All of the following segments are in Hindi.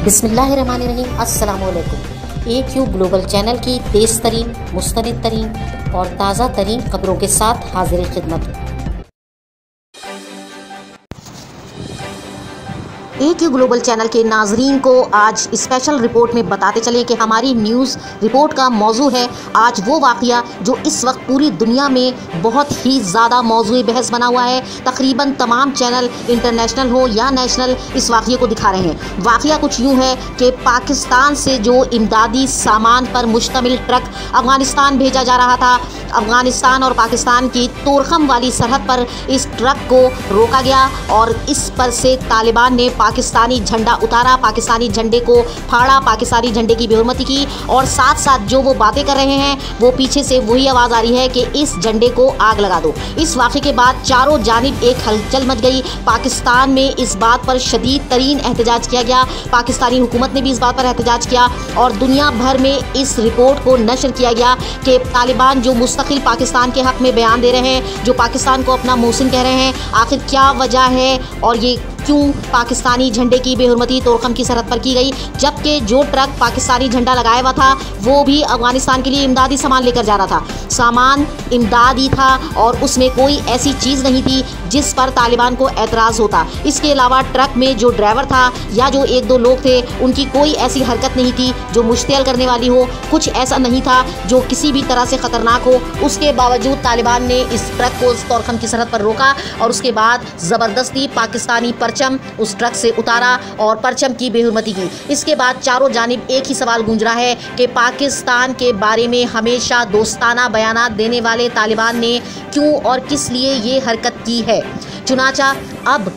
बिस्मिल्लाहिर्रहमानिर्रहीम। अस्सलामुअलैकुम। AQ ग्लोबल चैनल की तेज़ तरीन, मुस्तनिद तरीन और ताज़ा तरीन खबरों के साथ हाजिर खिदमत। AQ ग्लोबल चैनल के नाजरीन को आज स्पेशल रिपोर्ट में बताते चले कि हमारी न्यूज़ रिपोर्ट का मौजू है आज वो वाक़या जो इस वक्त पूरी दुनिया में बहुत ही ज़्यादा मौजूए बहस बना हुआ है। तकरीबन तमाम चैनल इंटरनेशनल हो या नेशनल इस वाक़ये को दिखा रहे हैं। वाक़या कुछ यूँ है कि पाकिस्तान से जो इमदादी सामान पर मुश्तमिल ट्रक अफ़गानिस्तान भेजा जा रहा था, अफ़गानिस्तान और पाकिस्तान की तोरखम वाली सरहद पर इस ट्रक को रोका गया और इस पर से तालिबान ने पाकिस्तानी झंडा उतारा, पाकिस्तानी झंडे को फाड़ा, पाकिस्तानी झंडे की बेहुरमती की और साथ साथ जो वो बातें कर रहे हैं वो पीछे से वही आवाज़ आ रही है कि इस झंडे को आग लगा दो। इस वाक़े के बाद चारों जानिब एक हलचल मच गई। पाकिस्तान में इस बात पर शदीद तरीन एहतजाज किया गया, पाकिस्तानी हुकूमत ने भी इस बात पर एहतजाज किया और दुनिया भर में इस रिपोर्ट को नशर किया गया कि तालिबान जो मुस्तकिल पाकिस्तान के हक़ में बयान दे रहे हैं, जो पाकिस्तान को अपना मोहसिन कह रहे हैं, आखिर क्या वजह है और ये क्यों पाकिस्तानी झंडे की बेहुरमती तोरखम की सरहद पर की गई, जबकि जो ट्रक पाकिस्तानी झंडा लगाया हुआ था वो भी अफ़गानिस्तान के लिए इमदादी सामान लेकर जा रहा था। सामान इमदादी था और उसमें कोई ऐसी चीज़ नहीं थी जिस पर तालिबान को एतराज़ होता। इसके अलावा ट्रक में जो ड्राइवर था या जो एक दो लोग थे उनकी कोई ऐसी हरकत नहीं थी जो मुश्तिल करने वाली हो, कुछ ऐसा नहीं था जो किसी भी तरह से ख़तरनाक हो। उसके बावजूद तालिबान ने इस ट्रक को तोरखम की सरहद पर रोका और उसके बाद ज़बरदस्ती पाकिस्तानी परचम उस ट्रक से उतारा और परचम की बेहुरमती की। इसके बाद चारों जानिब एक ही सवाल गूंज रहा है कि पाकिस्तान के बारे में हमेशा दोस्ताना बयानात देने वाले तालिबान ने क्यों और किस लिए ये हरकत की है। चुनाचा अब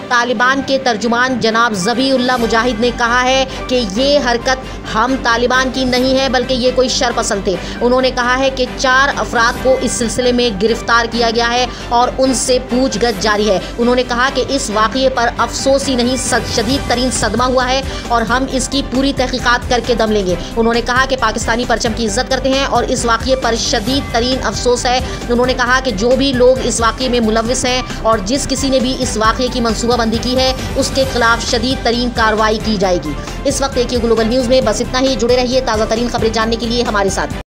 तालिबान के तर्जुमान जनाब ज़बीउल्लाह मुजाहिद ने कहा है कि ये हरकत हम तालिबान की नहीं है बल्कि ये कोई शरपसंद थे। उन्होंने कहा है कि 4 अफराद को इस सिलसिले में गिरफ्तार किया गया है और उनसे पूछगछ जारी है। उन्होंने कहा कि इस वाक़ये पर अफसोस ही नहीं शदीद तरीन सदमा हुआ है और हम इसकी पूरी तहकीकात करके दम लेंगे। उन्होंने कहा कि पाकिस्तानी परचम की इज़्ज़त करते हैं और इस वाक़ये पर शदीद तरीन अफसोस है। उन्होंने कहा कि जो भी लोग इस वाक़ये में मुलव्विस हैं और जिस किसी ने भी इस वाक़ये की मनसूबाबंदी की है उसके खिलाफ शदीद तरीन कार्रवाई की जाएगी। इस वक्त AQ ग्लोबल न्यूज़ में बस इतना ही। जुड़े रहिए ताज़ा तरीन खबरें जानने के लिए हमारे साथ।